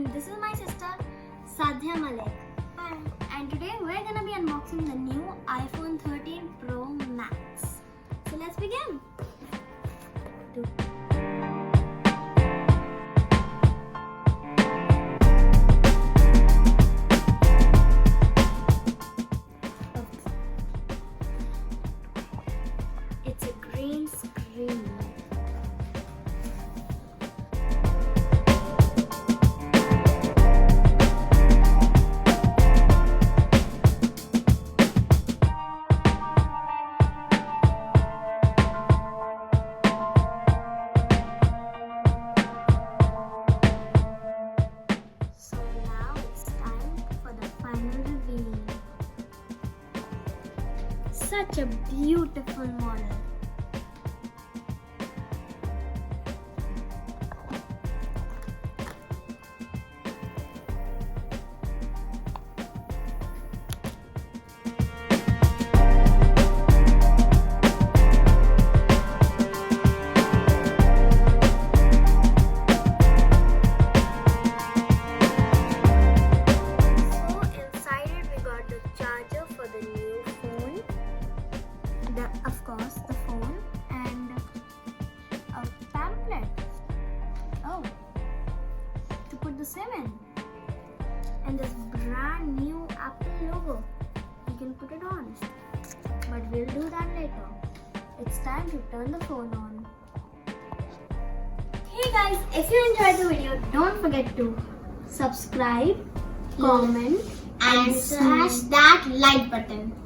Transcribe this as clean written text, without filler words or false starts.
and this is my sister Saadhya Malik. Hi. And today we're gonna be unboxing the new iPhone 13 Pro Max. So let's begin. It's a green screen. So now it's time for the final reveal. Such a beautiful model. Of course, the phone and a pamphlet. Oh, to put the SIM in. And this brand new Apple logo. You can put it on. But we'll do that later. It's time to turn the phone on. Hey guys, if you enjoyed the video, don't forget to subscribe, comment, And smash that like button.